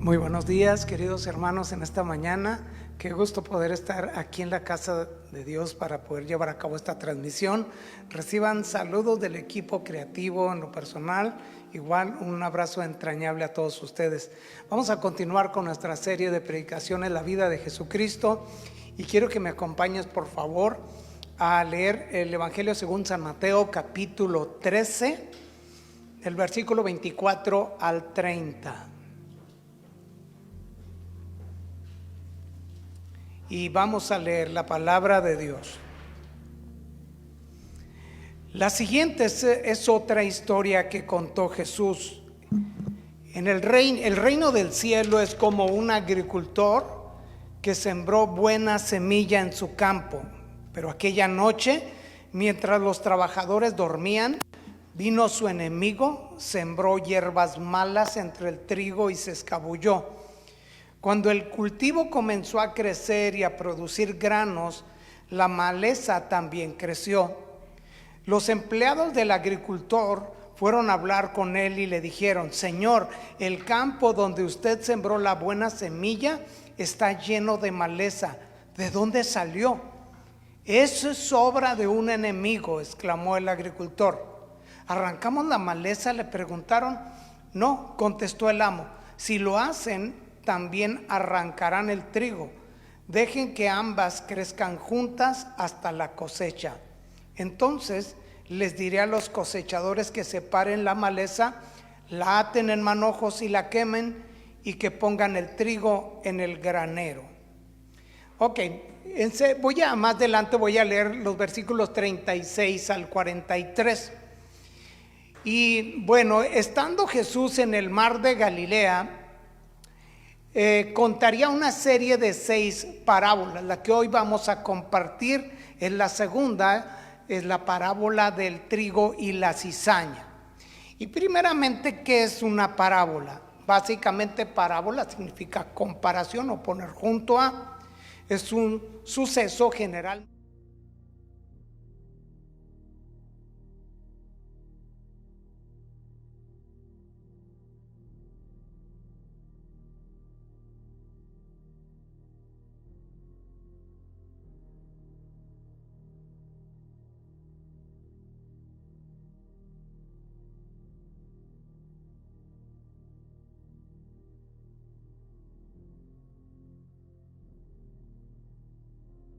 Muy buenos días, queridos hermanos, en esta mañana. Qué gusto poder estar aquí en la casa de Dios para poder llevar a cabo esta transmisión. Reciban saludos del equipo creativo en lo personal. Igual un abrazo entrañable a todos ustedes. Vamos a continuar con nuestra serie de predicaciones, la vida de Jesucristo. Y quiero que me acompañes, por favor, a leer el Evangelio según San Mateo, capítulo 13, del versículo 24 al 30. Y vamos a leer la palabra de Dios. La siguiente es otra historia que contó Jesús. El reino del cielo es como un agricultor que sembró buena semilla en su campo. Pero aquella noche, mientras los trabajadores dormían, vino su enemigo, sembró hierbas malas entre el trigo y se escabulló. Cuando el cultivo comenzó a crecer y a producir granos, la maleza también creció. Los empleados del agricultor fueron a hablar con él y le dijeron: Señor, el campo donde usted sembró la buena semilla está lleno de maleza. ¿De dónde salió? Eso es obra de un enemigo, exclamó el agricultor. ¿Arrancamos la maleza?, le preguntaron. No, contestó el amo. Si lo hacen, también arrancarán el trigo. Dejen que ambas crezcan juntas hasta la cosecha. Entonces les diré a los cosechadores que separen la maleza, la aten en manojos y la quemen, y que pongan el trigo en el granero. Más adelante voy a leer los versículos 36 al 43. Y bueno, estando Jesús en el mar de Galilea, contaría una serie de 6 parábolas. La que hoy vamos a compartir es la segunda, es la parábola del trigo y la cizaña. Y primeramente, ¿qué es una parábola? Básicamente, parábola significa comparación o poner junto a. Es un suceso general.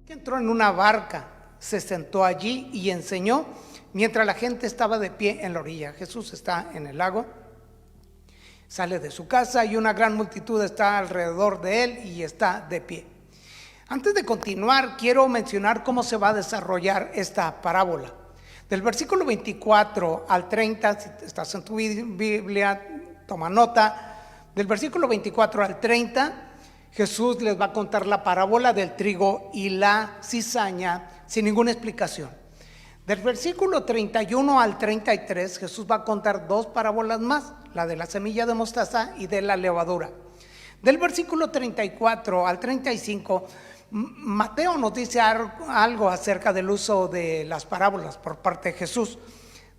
Que entró en una barca, se sentó allí y enseñó mientras la gente estaba de pie en la orilla. Jesús está en el lago, sale de su casa y una gran multitud está alrededor de él y está de pie. Antes de continuar, quiero mencionar cómo se va a desarrollar esta parábola. Del versículo 24 al 30, si estás en tu Biblia, toma nota. Del versículo 24 al 30, Jesús les va a contar la parábola del trigo y la cizaña sin ninguna explicación. Del versículo 31 al 33, Jesús va a contar 2 parábolas más, la de la semilla de mostaza y de la levadura. Del versículo 34 al 35, Mateo nos dice algo acerca del uso de las parábolas por parte de Jesús.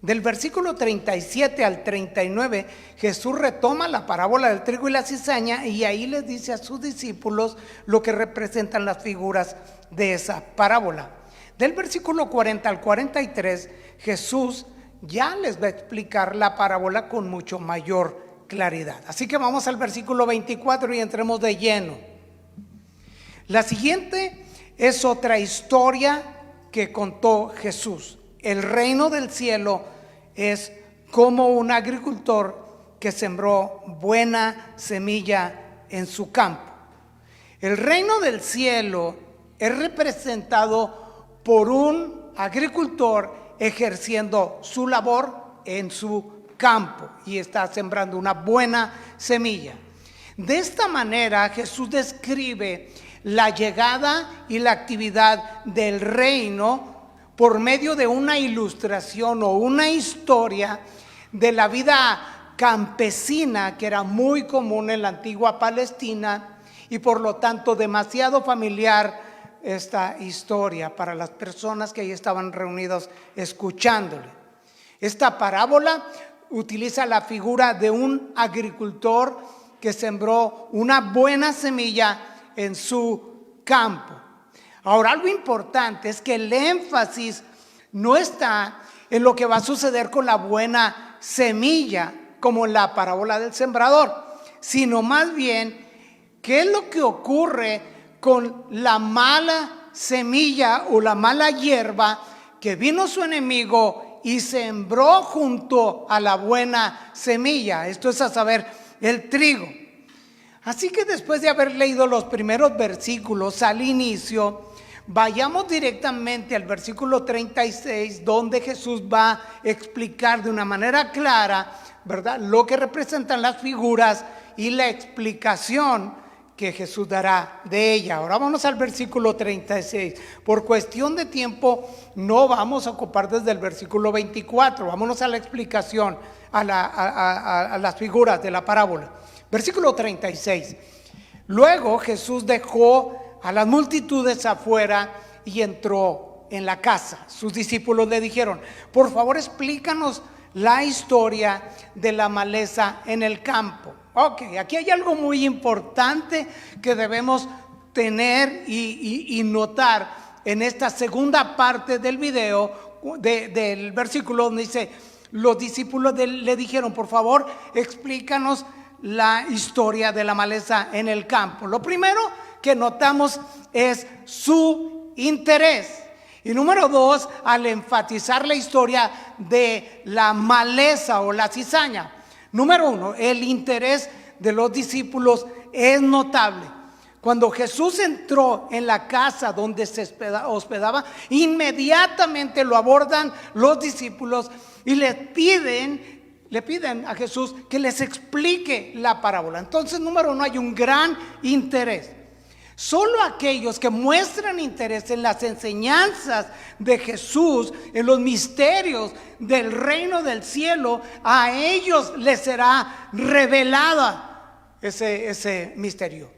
Del versículo 37 al 39, Jesús retoma la parábola del trigo y la cizaña y ahí les dice a sus discípulos lo que representan las figuras de esa parábola. Del versículo 40 al 43, Jesús ya les va a explicar la parábola con mucho mayor claridad. Así que vamos al versículo 24 y entremos de lleno. La siguiente es otra historia que contó Jesús. El reino del cielo es como un agricultor que sembró buena semilla en su campo. El reino del cielo es representado por un agricultor ejerciendo su labor en su campo y está sembrando una buena semilla. De esta manera, Jesús describe la llegada y la actividad del reino por medio de una ilustración o una historia de la vida campesina que era muy común en la antigua Palestina y por lo tanto demasiado familiar esta historia para las personas que ahí estaban reunidos escuchándole. Esta parábola utiliza la figura de un agricultor que sembró una buena semilla en su campo. Ahora, algo importante es que el énfasis no está en lo que va a suceder con la buena semilla, como en la parábola del sembrador, sino más bien qué es lo que ocurre con la mala semilla o la mala hierba que vino su enemigo y sembró junto a la buena semilla. Esto es a saber, el trigo. Así que después de haber leído los primeros versículos al inicio, vayamos directamente al versículo 36, donde Jesús va a explicar de una manera clara, ¿verdad?, lo que representan las figuras y la explicación que Jesús dará de ella. Ahora vamos al versículo 36. Por cuestión de tiempo no vamos a ocupar desde el versículo 24. Vámonos a la explicación, a las figuras de la parábola. Versículo 36. Luego Jesús dejó a las multitudes afuera y entró en la casa. Sus discípulos le dijeron: por favor, explícanos la historia de la maleza en el campo. Ok, aquí hay algo muy importante que debemos tener y notar en esta segunda parte del video, del versículo donde dice: los discípulos le dijeron, por favor, explícanos la historia de la maleza en el campo. Lo primero que notamos es su interés. Y número dos, al enfatizar la historia de la maleza o la cizaña. Número uno, el interés de los discípulos es notable. Cuando Jesús entró en la casa donde se hospedaba, inmediatamente lo abordan los discípulos y le piden a Jesús que les explique la parábola. Entonces, número uno, hay un gran interés. Solo aquellos que muestran interés en las enseñanzas de Jesús, en los misterios del reino del cielo, a ellos les será revelada ese misterio.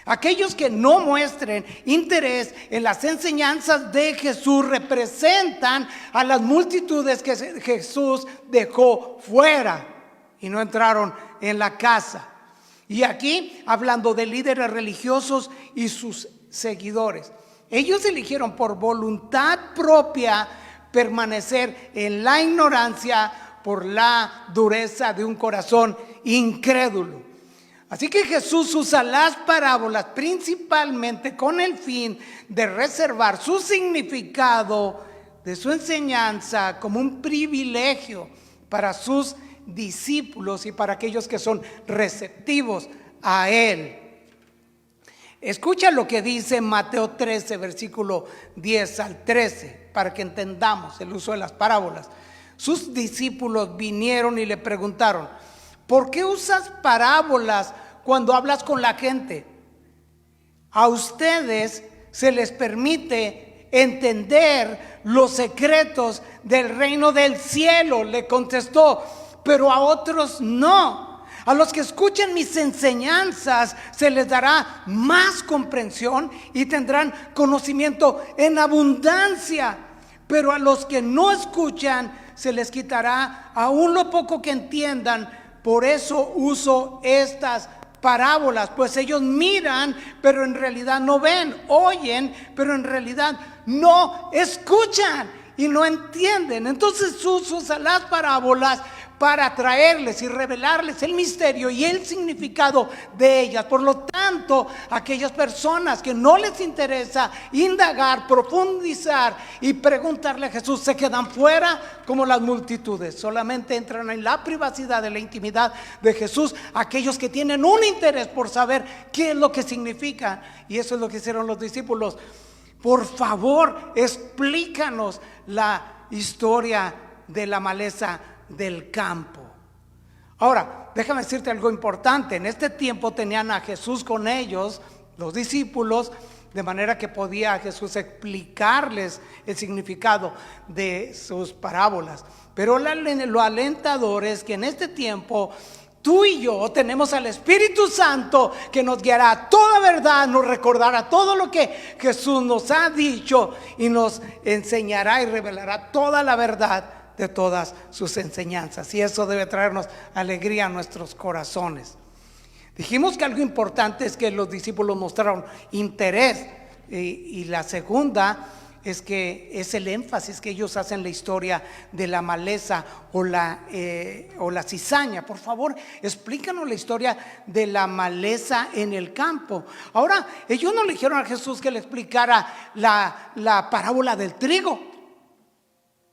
Aquellos que no muestren interés en las enseñanzas de Jesús representan a las multitudes que Jesús dejó fuera y no entraron en la casa. Y aquí hablando de líderes religiosos y sus seguidores, ellos eligieron por voluntad propia permanecer en la ignorancia por la dureza de un corazón incrédulo. Así que Jesús usa las parábolas principalmente con el fin de reservar su significado de su enseñanza como un privilegio para sus discípulos y para aquellos que son receptivos a Él. Escucha lo que dice Mateo 13, versículo 10 al 13, para que entendamos el uso de las parábolas. Sus discípulos vinieron y le preguntaron: ¿por qué usas parábolas cuando hablas con la gente? A ustedes se les permite entender los secretos del reino del cielo, le contestó, pero a otros no. A los que escuchen mis enseñanzas se les dará más comprensión y tendrán conocimiento en abundancia, pero a los que no escuchan se les quitará aún lo poco que entiendan. Por eso uso estas parábolas, pues ellos miran, pero en realidad no ven, oyen, pero en realidad no escuchan y no entienden. Entonces usa las parábolas para traerles y revelarles el misterio y el significado de ellas. Por lo tanto, aquellas personas que no les interesa indagar, profundizar y preguntarle a Jesús se quedan fuera como las multitudes. Solamente entran en la privacidad de la intimidad de Jesús aquellos que tienen un interés por saber qué es lo que significa. Y eso es lo que hicieron los discípulos. Por favor, explícanos la historia de la maleza del campo. Ahora, déjame decirte algo importante. En este tiempo tenían a Jesús con ellos, los discípulos, de manera que podía Jesús explicarles el significado de sus parábolas. Pero lo alentador es que en este tiempo tú y yo tenemos al Espíritu Santo que nos guiará a toda verdad, nos recordará todo lo que Jesús nos ha dicho y nos enseñará y revelará toda la verdad de todas sus enseñanzas. Y eso debe traernos alegría a nuestros corazones. Dijimos que algo importante es que los discípulos mostraron interés, y la segunda es que es el énfasis que ellos hacen en la historia de la maleza o la cizaña. Por favor, explícanos la historia de la maleza en el campo. Ahora, ellos no le dijeron a Jesús que le explicara la parábola del trigo.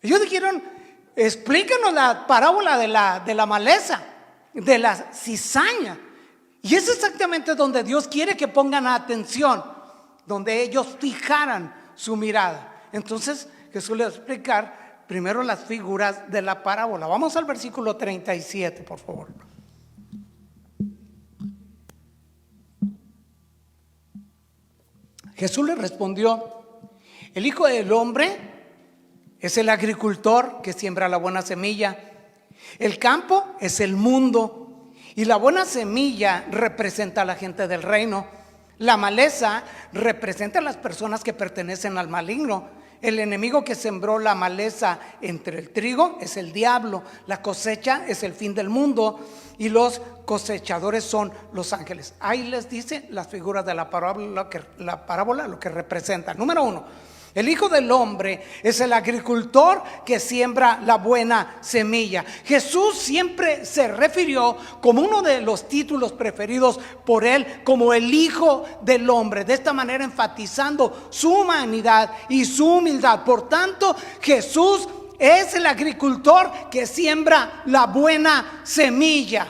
Ellos dijeron: explícanos la parábola de la maleza, de la cizaña. Y es exactamente donde Dios quiere que pongan atención, donde ellos fijaran su mirada. Entonces Jesús le va a explicar primero las figuras de la parábola. Vamos al versículo 37, por favor. Jesús le respondió: el Hijo del Hombre es el agricultor que siembra la buena semilla. El campo es el mundo, y la buena semilla representa a la gente del reino. La maleza representa a las personas que pertenecen al maligno. El enemigo que sembró la maleza entre el trigo es el diablo. La cosecha es el fin del mundo, y los cosechadores son los ángeles. Ahí les dice las figuras de la parábola lo que representa. Número 1, el Hijo del Hombre es el agricultor que siembra la buena semilla. Jesús siempre se refirió como uno de los títulos preferidos por él, como el Hijo del Hombre, de esta manera enfatizando su humanidad y su humildad. Por tanto, Jesús es el agricultor que siembra la buena semilla.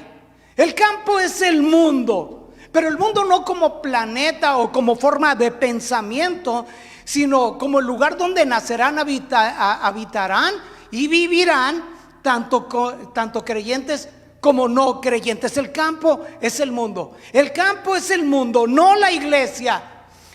El campo es el mundo, pero el mundo no como planeta o como forma de pensamiento, sino como el lugar donde nacerán, habitarán y vivirán tanto creyentes como no creyentes. El campo es el mundo. El campo es el mundo, no la iglesia.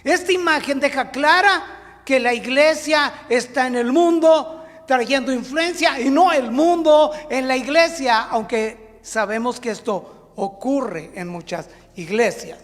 Esta imagen deja clara que la iglesia está en el mundo trayendo influencia, y no el mundo en la iglesia, aunque sabemos que esto ocurre en muchas iglesias.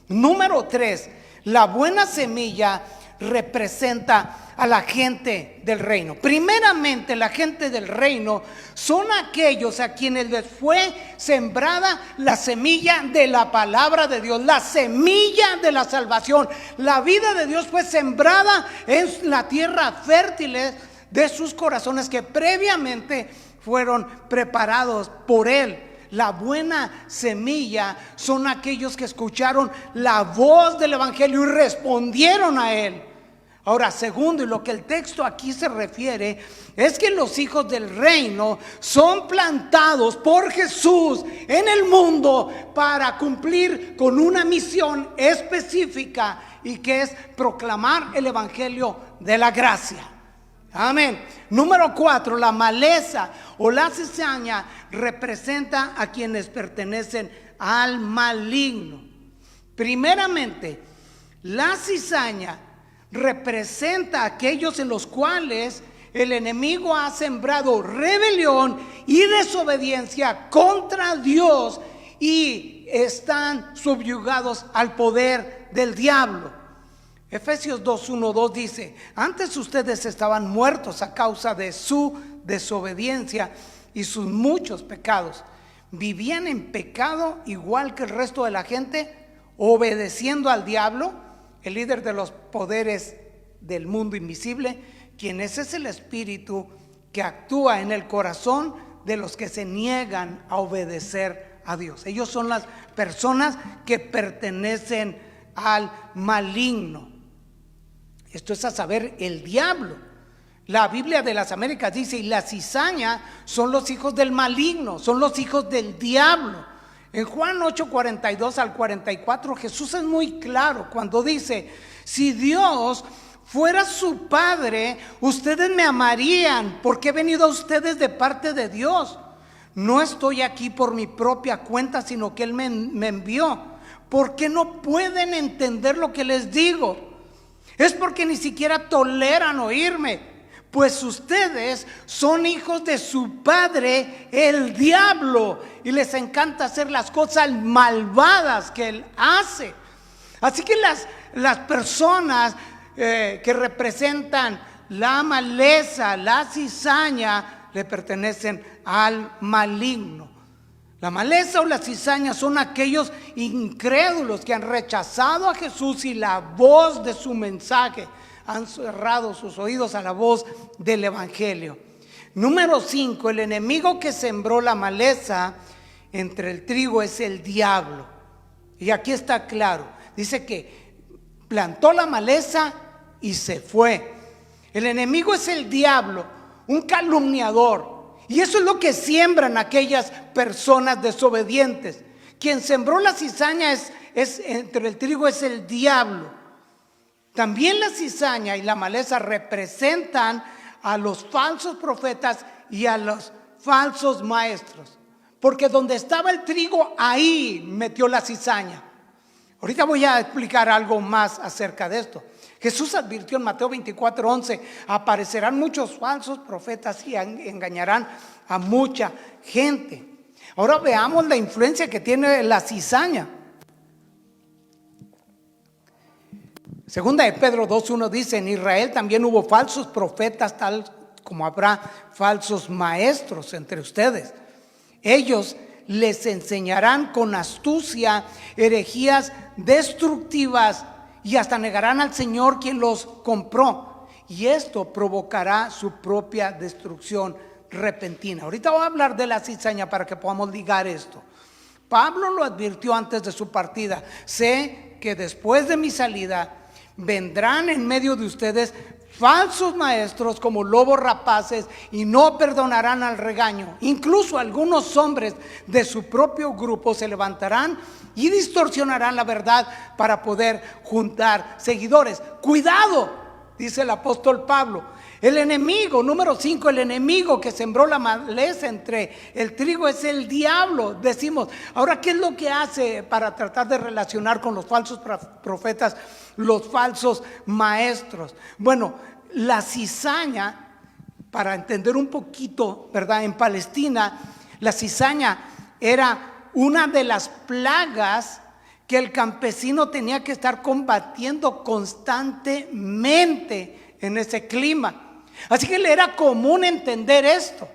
Número 3, la buena semilla representa a la gente del reino. Primeramente, la gente del reino son aquellos a quienes les fue sembrada la semilla de la palabra de Dios, la semilla de la salvación. La vida de Dios fue sembrada en la tierra fértil de sus corazones, que previamente fueron preparados por Él. La buena semilla son aquellos que escucharon la voz del evangelio y respondieron a él. Ahora, segundo, y lo que el texto aquí se refiere, es que los hijos del reino son plantados por Jesús en el mundo para cumplir con una misión específica, y que es proclamar el evangelio de la gracia. Amén. Número 4, la maleza o la cizaña representa a quienes pertenecen al maligno. Primeramente, la cizaña representa a aquellos en los cuales el enemigo ha sembrado rebelión y desobediencia contra Dios y están subyugados al poder del diablo. Efesios 2:1-2 dice: antes ustedes estaban muertos a causa de su desobediencia y sus muchos pecados. Vivían en pecado igual que el resto de la gente, obedeciendo al diablo, el líder de los poderes del mundo invisible, quien es el espíritu que actúa en el corazón de los que se niegan a obedecer a Dios. Ellos son las personas que pertenecen al maligno. Esto es a saber, el diablo. La Biblia de las Américas dice: y la cizaña son los hijos del maligno, son los hijos del diablo. En Juan 8:42-44 Jesús es muy claro cuando dice: si Dios fuera su padre, ustedes me amarían, porque he venido a ustedes de parte de Dios. No estoy aquí por mi propia cuenta, sino que Él me envió. ¿Por qué no pueden entender lo que les digo? Es porque ni siquiera toleran oírme, pues ustedes son hijos de su padre, el diablo, y les encanta hacer las cosas malvadas que él hace. Así que las personas que representan la maleza, la cizaña, le pertenecen al maligno. La maleza o la cizaña son aquellos incrédulos que han rechazado a Jesús y la voz de su mensaje. Han cerrado sus oídos a la voz del evangelio. Número 5, el enemigo que sembró la maleza entre el trigo es el diablo. Y aquí está claro. Dice que plantó la maleza y se fue. El enemigo es el diablo, un calumniador. Y eso es lo que siembran aquellas personas desobedientes. Quien sembró la cizaña entre el trigo es el diablo. También la cizaña y la maleza representan a los falsos profetas y a los falsos maestros. Porque donde estaba el trigo, ahí metió la cizaña. Ahorita voy a explicar algo más acerca de esto. Jesús advirtió en Mateo 24:11, aparecerán muchos falsos profetas y engañarán a mucha gente. Ahora veamos la influencia que tiene la cizaña. Segunda de Pedro 2:1 dice, en Israel también hubo falsos profetas, tal como habrá falsos maestros entre ustedes. Ellos les enseñarán con astucia herejías destructivas y hasta negarán al Señor quien los compró. Y esto provocará su propia destrucción repentina. Ahorita voy a hablar de la cizaña para que podamos ligar esto. Pablo lo advirtió antes de su partida. Sé que después de mi salida vendrán en medio de ustedes falsos maestros como lobos rapaces y no perdonarán al regaño. Incluso algunos hombres de su propio grupo se levantarán y distorsionarán la verdad para poder juntar seguidores. Cuidado, dice el apóstol Pablo. El enemigo, número 5, el enemigo que sembró la maleza entre el trigo es el diablo, decimos. Ahora, ¿qué es lo que hace para tratar de relacionar con los falsos profetas, los falsos maestros? Bueno, la cizaña, para entender un poquito, ¿verdad? En Palestina, la cizaña era una de las plagas que el campesino tenía que estar combatiendo constantemente en ese clima. Así que le era común entender esto.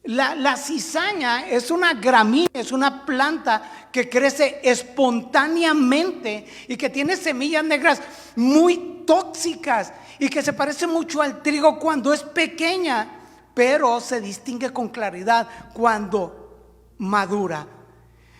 La cizaña es una gramínea, es una planta que crece espontáneamente y que tiene semillas negras muy tóxicas y que se parece mucho al trigo cuando es pequeña, pero se distingue con claridad cuando madura.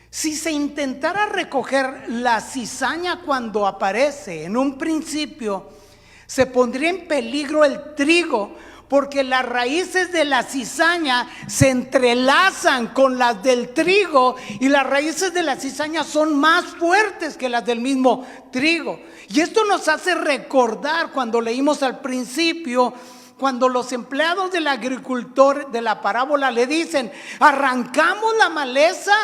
Si se intentara recoger la cizaña cuando aparece en un principio, se pondría en peligro el trigo, porque las raíces de la cizaña se entrelazan con las del trigo y las raíces de la cizaña son más fuertes que las del mismo trigo. Y esto nos hace recordar cuando leímos al principio, cuando los empleados del agricultor de la parábola le dicen, ¿arrancamos la maleza?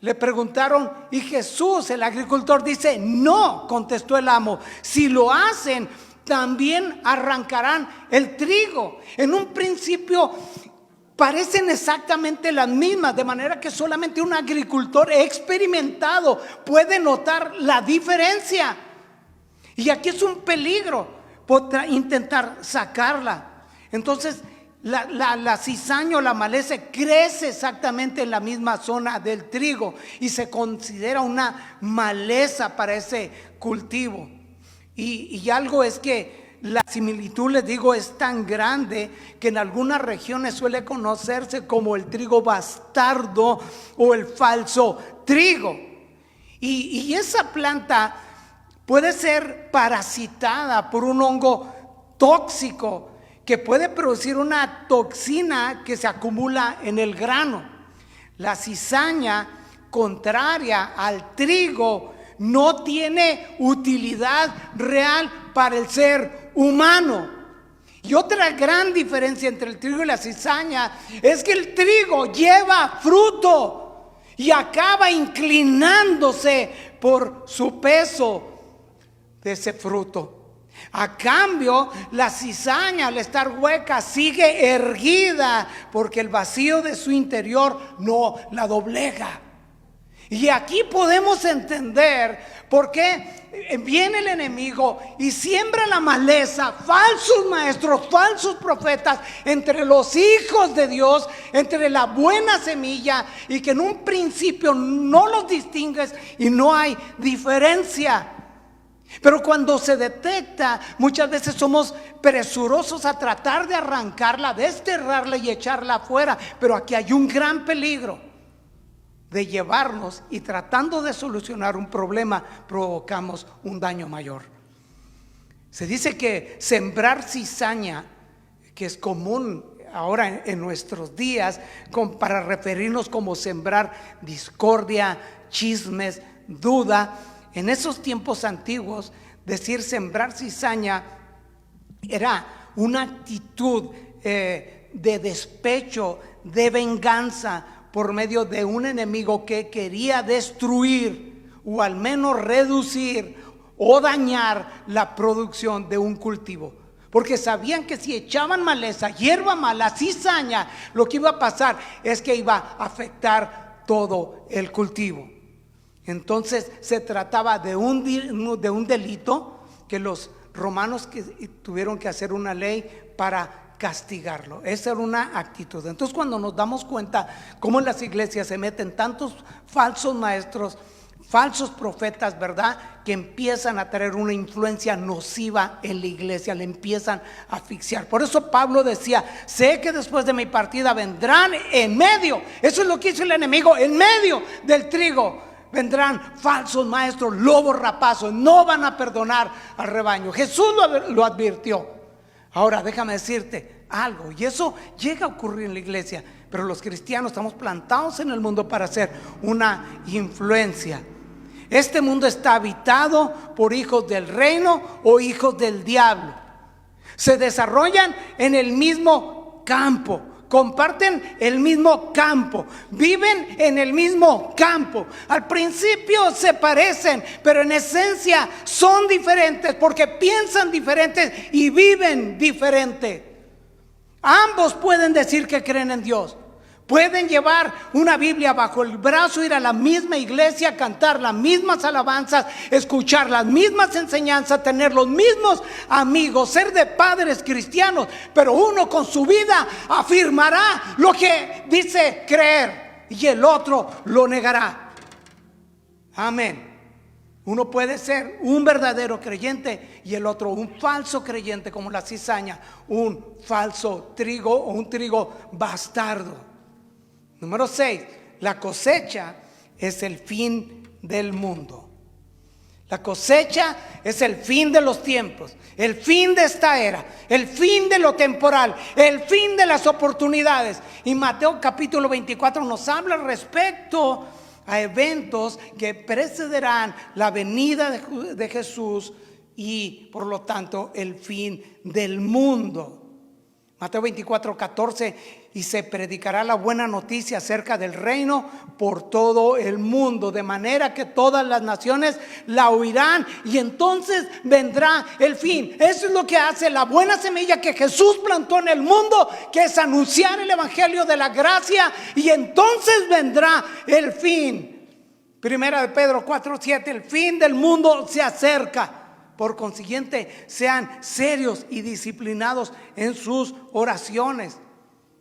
Le preguntaron, y Jesús, el agricultor, dice, no, contestó el amo, si lo hacen, también arrancarán el trigo. En un principio parecen exactamente las mismas, de manera que solamente un agricultor experimentado puede notar la diferencia. Y aquí es un peligro intentar sacarla. Entonces la cizaña o la maleza crece exactamente en la misma zona del trigo y se considera una maleza para ese cultivo. Y algo es que la similitud, les digo, es tan grande que en algunas regiones suele conocerse como el trigo bastardo o el falso trigo. Y esa planta puede ser parasitada por un hongo tóxico que puede producir una toxina que se acumula en el grano. La cizaña, contraria al trigo, no tiene utilidad real para el ser humano. Y otra gran diferencia entre el trigo y la cizaña es que el trigo lleva fruto y acaba inclinándose por su peso de ese fruto. A cambio, la cizaña, al estar hueca, sigue erguida porque el vacío de su interior no la doblega. Y aquí podemos entender por qué viene el enemigo y siembra la maleza, falsos maestros, falsos profetas entre los hijos de Dios, entre la buena semilla, y que en un principio no los distingues y no hay diferencia. Pero cuando se detecta, muchas veces somos presurosos a tratar de arrancarla, desterrarla y echarla afuera. Pero aquí hay un gran peligro de llevarnos, y tratando de solucionar un problema provocamos un daño mayor. Se dice que sembrar cizaña, que es común ahora en nuestros días para referirnos como sembrar discordia, chismes, duda. En esos tiempos antiguos, decir sembrar cizaña era una actitud de despecho, de venganza por medio de un enemigo que quería destruir o al menos reducir o dañar la producción de un cultivo. Porque sabían que si echaban maleza, hierba mala, cizaña, lo que iba a pasar es que iba a afectar todo el cultivo. Entonces se trataba de un delito que los romanos tuvieron que hacer una ley para castigarlo. Esa era una actitud. Entonces, cuando nos damos cuenta cómo en las iglesias se meten tantos falsos maestros, falsos profetas, ¿verdad?, que empiezan a tener una influencia nociva en la iglesia, le empiezan a asfixiar. Por eso Pablo decía: sé que después de mi partida vendrán en medio, eso es lo que hizo el enemigo, en medio del trigo vendrán falsos maestros, lobos rapazos, no van a perdonar al rebaño. Jesús lo advirtió. Ahora déjame decirte algo, y eso llega a ocurrir en la iglesia, pero los cristianos estamos plantados en el mundo para hacer una influencia. Este mundo está habitado por hijos del reino o hijos del diablo. Se desarrollan en el mismo campo, comparten el mismo campo, viven en el mismo campo. Al principio se parecen, pero en esencia son diferentes, porque piensan diferentes y viven diferente. Ambos pueden decir que creen en Dios. Pueden llevar una Biblia bajo el brazo, ir a la misma iglesia, cantar las mismas alabanzas, escuchar las mismas enseñanzas, tener los mismos amigos, ser de padres cristianos, pero uno con su vida afirmará lo que dice creer y el otro lo negará. Amén. Uno puede ser un verdadero creyente y el otro un falso creyente, como la cizaña, un falso trigo o un trigo bastardo. Número 6, la cosecha es el fin del mundo. La cosecha es el fin de los tiempos, el fin de esta era, el fin de lo temporal, el fin de las oportunidades. Y Mateo capítulo 24 nos habla respecto a eventos que precederán la venida de Jesús y por lo tanto el fin del mundo. Mateo 24:14, y se predicará la buena noticia acerca del reino por todo el mundo, de manera que todas las naciones la oirán, y entonces vendrá el fin. Eso es lo que hace la buena semilla que Jesús plantó en el mundo, que es anunciar el evangelio de la gracia, y entonces vendrá el fin. Primera de Pedro 4:7, el fin del mundo se acerca. Por consiguiente, sean serios y disciplinados en sus oraciones.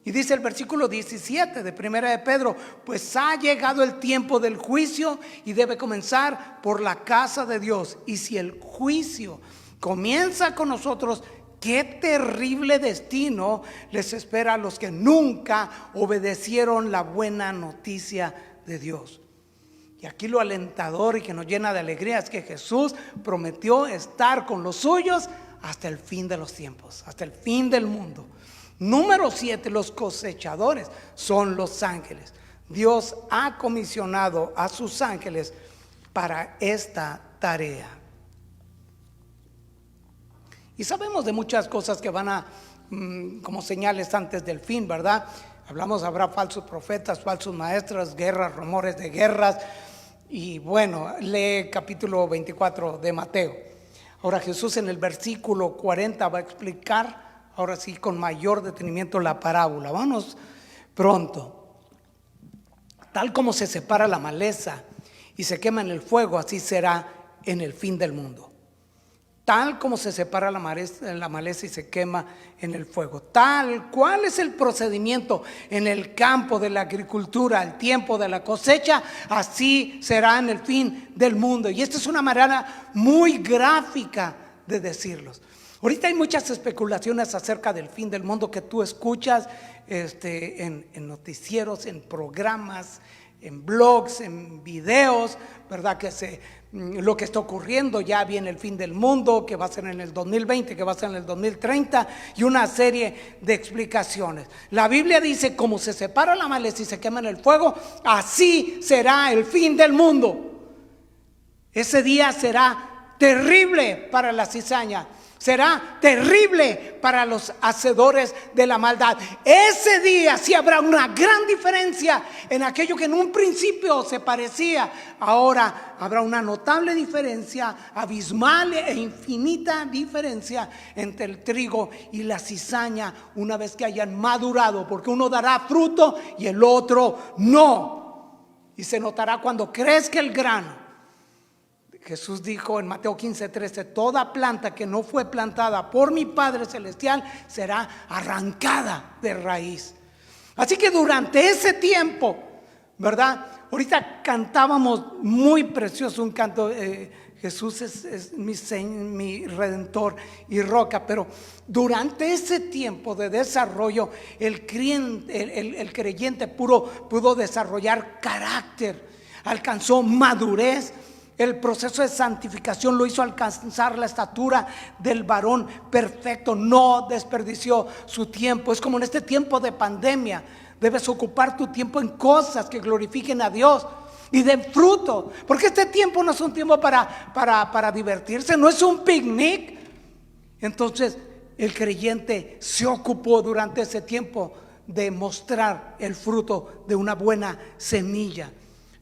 Y dice el versículo 17 de Primera de Pedro: pues ha llegado el tiempo del juicio y debe comenzar por la casa de Dios. Y si el juicio comienza con nosotros, qué terrible destino les espera a los que nunca obedecieron la buena noticia de Dios. Y aquí lo alentador y que nos llena de alegría es que Jesús prometió estar con los suyos hasta el fin de los tiempos, hasta el fin del mundo. Número 7, los cosechadores son los ángeles. Dios ha comisionado a sus ángeles para esta tarea. Y sabemos de muchas cosas que van a como señales antes del fin, ¿verdad? Hablamos, habrá falsos profetas, falsos maestros, guerras, rumores de guerras. Y bueno, lee capítulo 24 de Mateo. Ahora Jesús en el versículo 40 va a explicar, ahora sí con mayor detenimiento, la parábola. Vamos pronto. Tal como se separa la maleza y se quema en el fuego, así será en el fin del mundo. Tal como se separa la maleza y se quema en el fuego. Tal cual es el procedimiento en el campo de la agricultura, al tiempo de la cosecha, así será en el fin del mundo. Y esta es una manera muy gráfica de decirlos. Ahorita hay muchas especulaciones acerca del fin del mundo que tú escuchas en noticieros, en programas, en blogs, en videos, ¿verdad? Lo que está ocurriendo, ya viene el fin del mundo, que va a ser en el 2020, que va a ser en el 2030, y una serie de explicaciones. La Biblia dice: como se separa la maleza y se quema en el fuego, así será el fin del mundo. Ese día será terrible para la cizaña, será terrible para los hacedores de la maldad. Ese día sí habrá una gran diferencia en aquello que en un principio se parecía. Ahora habrá una notable diferencia, abismal e infinita diferencia entre el trigo y la cizaña una vez que hayan madurado, porque uno dará fruto y el otro no. Y se notará cuando crezca el grano. Jesús dijo en Mateo 15:13: toda planta que no fue plantada por mi Padre Celestial será arrancada de raíz. Así que durante ese tiempo, ¿verdad? Ahorita cantábamos muy precioso un canto, Jesús es mi redentor y roca, pero durante ese tiempo de desarrollo el creyente pudo desarrollar carácter, alcanzó madurez. El proceso de santificación lo hizo alcanzar la estatura del varón perfecto. No desperdició su tiempo. Es como en este tiempo de pandemia. Debes ocupar tu tiempo en cosas que glorifiquen a Dios y den fruto. Porque este tiempo no es un tiempo para divertirse. No es un picnic. Entonces el creyente se ocupó durante ese tiempo de mostrar el fruto de una buena semilla.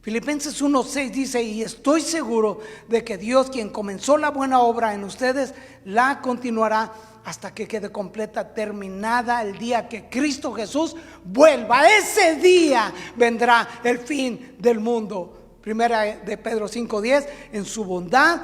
Filipenses 1:6 dice: y estoy seguro de que Dios, quien comenzó la buena obra en ustedes, la continuará hasta que quede completa, terminada el día que Cristo Jesús vuelva. Ese día vendrá el fin del mundo. Primera de Pedro 5:10: en su bondad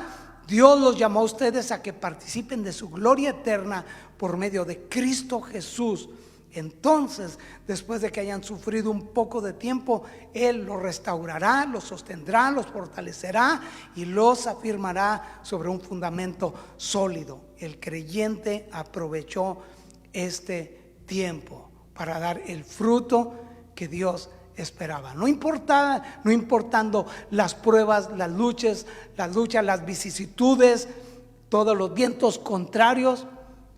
Dios los llamó a ustedes a que participen de su gloria eterna por medio de Cristo Jesús. Entonces, después de que hayan sufrido un poco de tiempo, Él los restaurará, los sostendrá, los fortalecerá y los afirmará sobre un fundamento sólido. El creyente aprovechó este tiempo para dar el fruto que Dios esperaba. No importando las pruebas, las luchas, las vicisitudes, todos los vientos contrarios.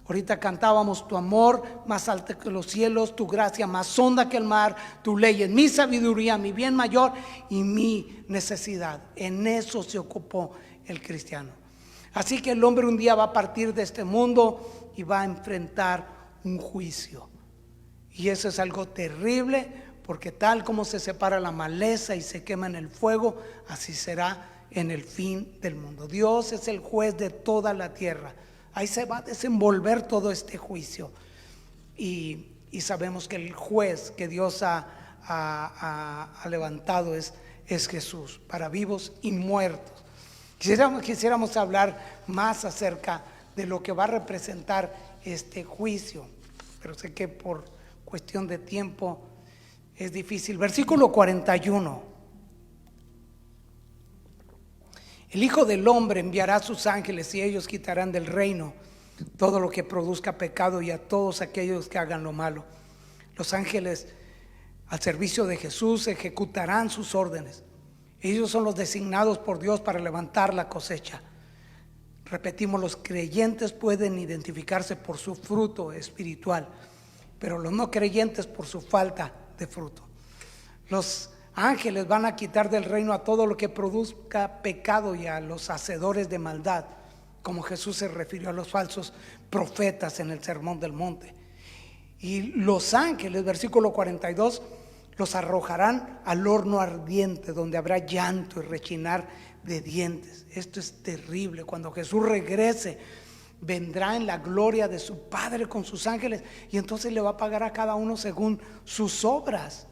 Ahorita cantábamos: tu amor más alto que los cielos, tu gracia más honda que el mar, tu ley es mi sabiduría, mi bien mayor y mi necesidad. En eso se ocupó el cristiano. Así que el hombre un día va a partir de este mundo y va a enfrentar un juicio. Y eso es algo terrible, porque tal como se separa la maleza y se quema en el fuego, así será en el fin del mundo. Dios es el juez de toda la tierra. Ahí se va a desenvolver todo este juicio. Y sabemos que el juez que Dios ha levantado es Jesús, para vivos y muertos. Quisiéramos hablar más acerca de lo que va a representar este juicio, pero sé que por cuestión de tiempo es difícil. Versículo 41: el Hijo del Hombre enviará a sus ángeles y ellos quitarán del reino todo lo que produzca pecado y a todos aquellos que hagan lo malo. Los ángeles al servicio de Jesús ejecutarán sus órdenes. Ellos son los designados por Dios para levantar la cosecha. Repetimos, los creyentes pueden identificarse por su fruto espiritual, pero los no creyentes por su falta de fruto. Los ángeles van a quitar del reino a todo lo que produzca pecado y a los hacedores de maldad, como Jesús se refirió a los falsos profetas en el Sermón del Monte. Y los ángeles, versículo 42, los arrojarán al horno ardiente, donde habrá llanto y rechinar de dientes. Esto es terrible. Cuando Jesús regrese, vendrá en la gloria de su Padre con sus ángeles, y entonces le va a pagar a cada uno según sus obras.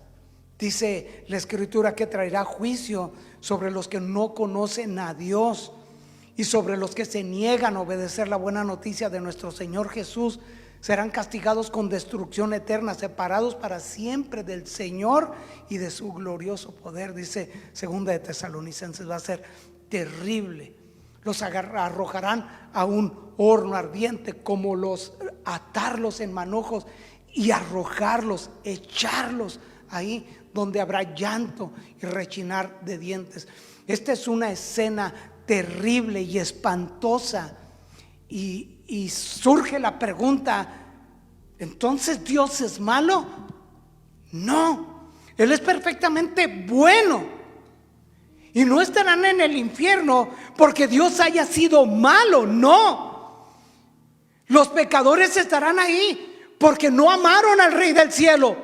Dice la Escritura que traerá juicio sobre los que no conocen a Dios y sobre los que se niegan a obedecer la buena noticia de nuestro Señor Jesús. Serán castigados con destrucción eterna, separados para siempre del Señor y de su glorioso poder. Dice segunda de Tesalonicenses, va a ser terrible. Los arrojarán a un horno ardiente, como los atarlos en manojos y arrojarlos, echarlos ahí donde habrá llanto y rechinar de dientes. Esta es una escena terrible y espantosa. Y surge la pregunta: ¿entonces Dios es malo? No, Él es perfectamente bueno. Y no estarán en el infierno porque Dios haya sido malo, no. Los pecadores estarán ahí porque no amaron al Rey del cielo,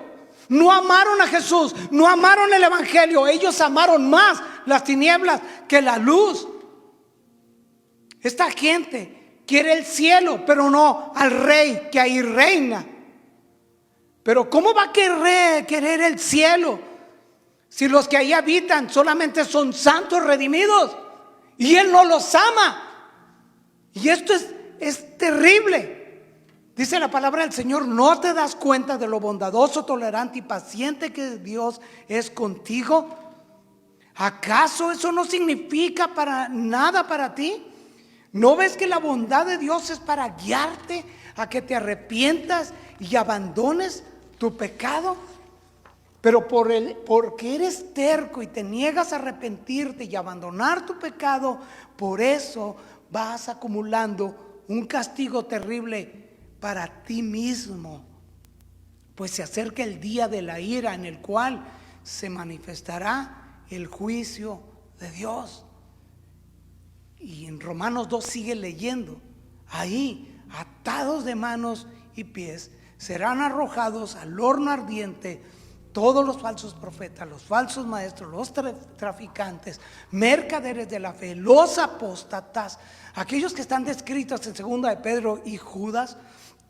no amaron a Jesús, no amaron el Evangelio. Ellos amaron más las tinieblas que la luz. Esta gente quiere el cielo, pero no al Rey que ahí reina. Pero ¿cómo va a querer el cielo si los que ahí habitan solamente son santos redimidos y Él no los ama? Y esto es terrible. Dice la palabra del Señor: ¿no te das cuenta de lo bondadoso, tolerante y paciente que Dios es contigo? ¿Acaso eso no significa para nada para ti? ¿No ves que la bondad de Dios es para guiarte a que te arrepientas y abandones tu pecado? Pero porque eres terco y te niegas a arrepentirte y abandonar tu pecado, por eso vas acumulando un castigo terrible para ti mismo. Pues se acerca el día de la ira, en el cual se manifestará el juicio de Dios. Y en Romanos 2 sigue leyendo: ahí, atados de manos y pies, serán arrojados al horno ardiente todos los falsos profetas, los falsos maestros, los traficantes, mercaderes de la fe, los apóstatas, aquellos que están descritos en segunda de Pedro y Judas,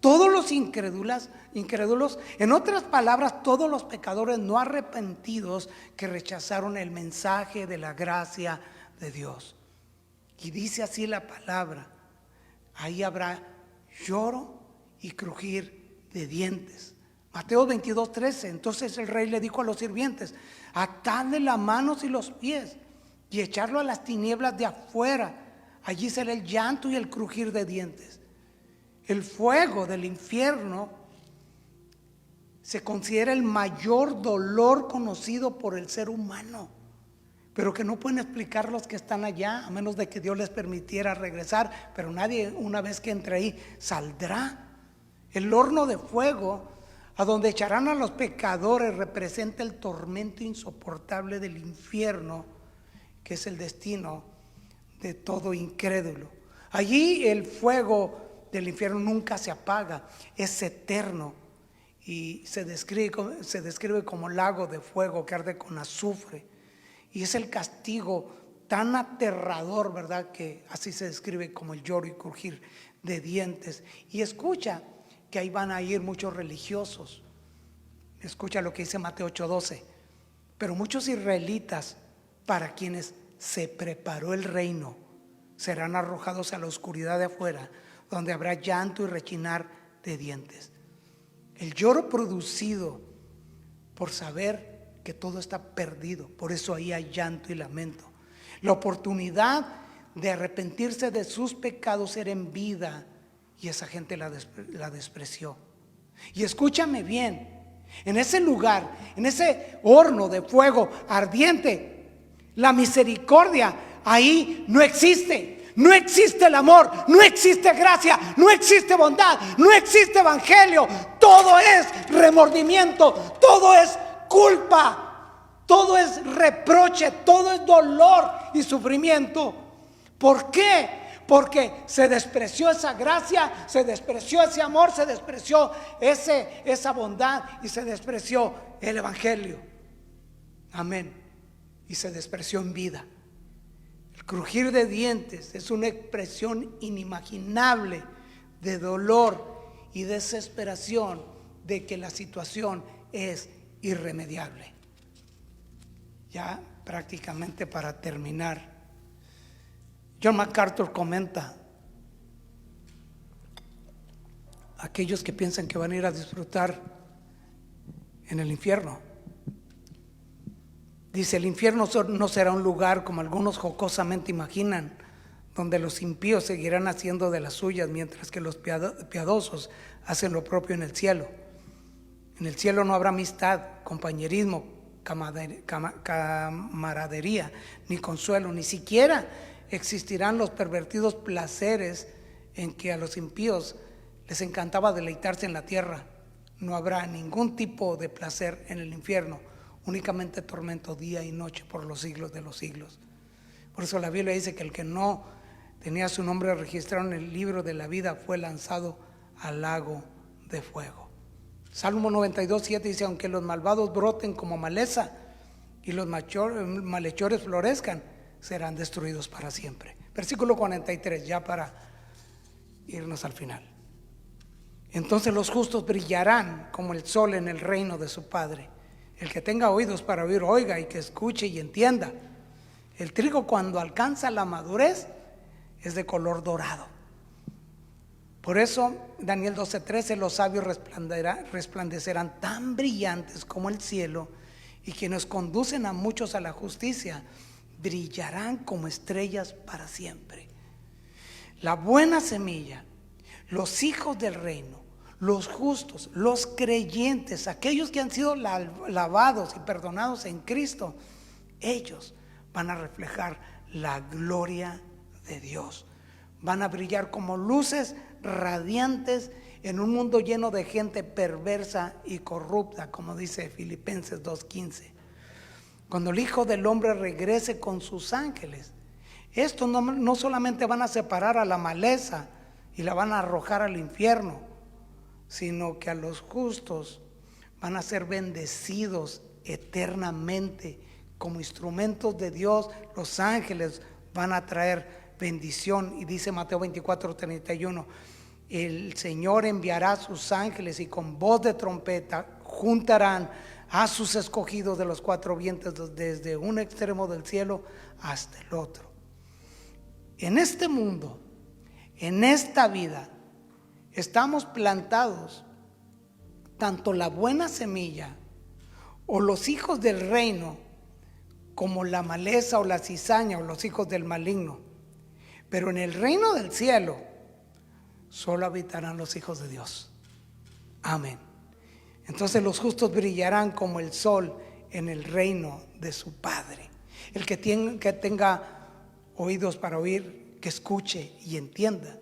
todos los incrédulos, en otras palabras, todos los pecadores no arrepentidos que rechazaron el mensaje de la gracia de Dios. Y dice así la palabra: ahí habrá lloro y crujir de dientes. Mateo 22:13. Entonces el rey le dijo a los sirvientes: atadle las manos y los pies y echarlo a las tinieblas de afuera. Allí será el llanto y el crujir de dientes. El fuego del infierno se considera el mayor dolor conocido por el ser humano, pero que no pueden explicar los que están allá, a menos de que Dios les permitiera regresar. Pero nadie, una vez que entre ahí, saldrá. El horno de fuego a donde echarán a los pecadores representa el tormento insoportable del infierno, que es el destino de todo incrédulo. Allí el fuego del infierno nunca se apaga, es eterno, y se describe como lago de fuego que arde con azufre. Y es el castigo tan aterrador, ¿verdad?, que así se describe como el lloro y crujir de dientes. Y escucha que ahí van a ir muchos religiosos. Escucha lo que dice Mateo 8:12. Pero muchos israelitas, para quienes se preparó el reino, serán arrojados a la oscuridad de afuera, donde habrá llanto y rechinar de dientes. El lloro producido por saber que todo está perdido, por eso ahí hay llanto y lamento. La oportunidad de arrepentirse de sus pecados era en vida, y esa gente la despreció. Y escúchame bien: en ese lugar, en ese horno de fuego ardiente, la misericordia ahí no existe. No existe el amor, no existe gracia, no existe bondad, no existe evangelio. Todo es remordimiento, todo es culpa, todo es reproche, todo es dolor y sufrimiento. ¿Por qué? Porque se despreció esa gracia, se despreció ese amor, se despreció esa bondad y se despreció el evangelio. Amén. Y se despreció en vida. El crujir de dientes es una expresión inimaginable de dolor y desesperación de que la situación es irremediable. Ya prácticamente para terminar, John MacArthur comenta: aquellos que piensan que van a ir a disfrutar en el infierno, dice, el infierno no será un lugar como algunos jocosamente imaginan, donde los impíos seguirán haciendo de las suyas, mientras que los piadosos hacen lo propio en el cielo. En el cielo no habrá amistad, compañerismo, camaradería, ni consuelo, ni siquiera existirán los pervertidos placeres en que a los impíos les encantaba deleitarse en la tierra. No habrá ningún tipo de placer en el infierno, únicamente tormento día y noche por los siglos de los siglos. Por eso la Biblia dice que el que no tenía su nombre registrado en el libro de la vida fue lanzado al lago de fuego. Salmo 92:7 dice: aunque los malvados broten como maleza y los malhechores florezcan, serán destruidos para siempre. Versículo 43, ya para irnos al final. Entonces los justos brillarán como el sol en el reino de su Padre. El que tenga oídos para oír, oiga, y que escuche y entienda. El trigo, cuando alcanza la madurez, es de color dorado. Por eso Daniel 12:13: los sabios resplandecerán tan brillantes como el cielo, y quienes conducen a muchos a la justicia brillarán como estrellas para siempre. La buena semilla, los hijos del reino, los justos, los creyentes, aquellos que han sido lavados y perdonados en Cristo, ellos van a reflejar la gloria de Dios. Van a brillar como luces radiantes en un mundo lleno de gente perversa y corrupta, como dice Filipenses 2:15. Cuando el Hijo del Hombre regrese con sus ángeles, estos no solamente van a separar a la maleza y la van a arrojar al infierno, sino que a los justos van a ser bendecidos eternamente como instrumentos de Dios. Los ángeles van a traer bendición, y dice Mateo 24:31: el Señor enviará a sus ángeles y con voz de trompeta juntarán a sus escogidos de los cuatro vientos, desde un extremo del cielo hasta el otro. En este mundo, en esta vida, estamos plantados, tanto la buena semilla o los hijos del reino, como la maleza o la cizaña o los hijos del maligno. Pero en el reino del cielo solo habitarán los hijos de Dios. Amén. Entonces los justos brillarán como el sol en el reino de su Padre. El que tenga oídos para oír, que escuche y entienda.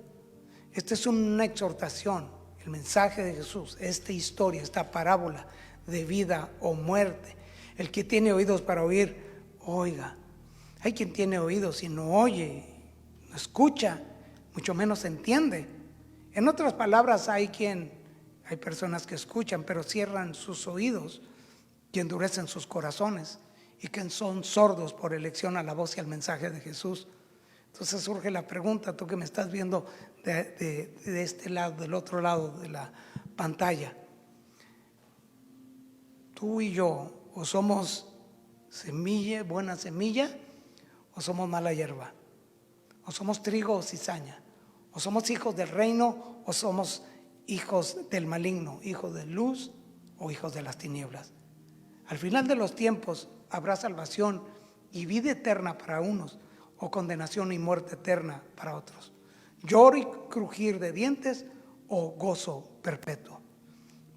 Esta es una exhortación, el mensaje de Jesús, esta historia, esta parábola de vida o muerte. El que tiene oídos para oír, oiga. Hay quien tiene oídos y no oye, no escucha, mucho menos entiende. En otras palabras, hay personas que escuchan, pero cierran sus oídos y endurecen sus corazones, y que son sordos por elección a la voz y al mensaje de Jesús. Entonces surge la pregunta, tú que me estás viendo de este lado, del otro lado de la pantalla, tú y yo, o somos semilla, buena semilla, o somos mala hierba, o somos trigo o cizaña, o somos hijos del reino, o somos hijos del maligno, hijos de luz o hijos de las tinieblas. Al final de los tiempos habrá salvación y vida eterna para unos, o condenación y muerte eterna para otros. Lloro y crujir de dientes o gozo perpetuo.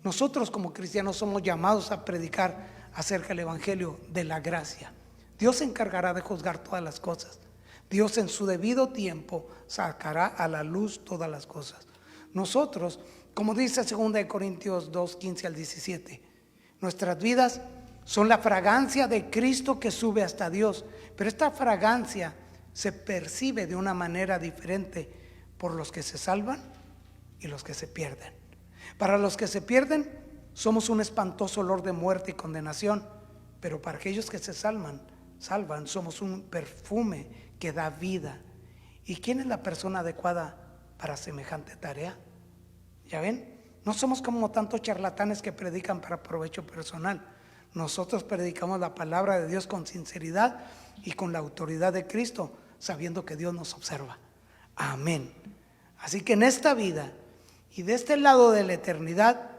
Nosotros como cristianos somos llamados a predicar acerca del evangelio de la gracia. Dios se encargará de juzgar todas las cosas. Dios en su debido tiempo sacará a la luz todas las cosas. Nosotros, como dice 2 Corintios 2:15 al 17, nuestras vidas son la fragancia de Cristo que sube hasta Dios, pero esta fragancia se percibe de una manera diferente por los que se salvan y los que se pierden. Para los que se pierden somos un espantoso olor de muerte y condenación, pero para aquellos que se salvan somos un perfume que da vida. ¿Y quién es la persona adecuada para semejante tarea? ¿Ya ven? No somos como tantos charlatanes que predican para provecho personal. Nosotros predicamos la palabra de Dios con sinceridad y con la autoridad de Cristo, sabiendo que Dios nos observa. Amén. Así que en esta vida y de este lado de la eternidad,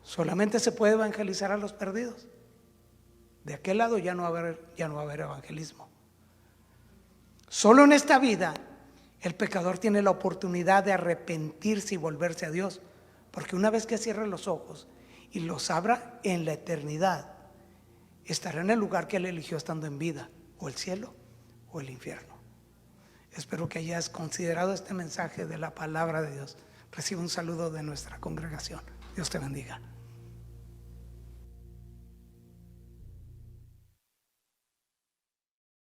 solamente se puede evangelizar a los perdidos. De aquel lado ya no va a haber evangelismo. Solo en esta vida el pecador tiene la oportunidad de arrepentirse y volverse a Dios, porque una vez que cierre los ojos y los abra, en la eternidad estará en el lugar que él eligió estando en vida, o el cielo o el infierno. Espero que hayas considerado este mensaje de la palabra de Dios. Recibe un saludo de nuestra congregación. Dios te bendiga.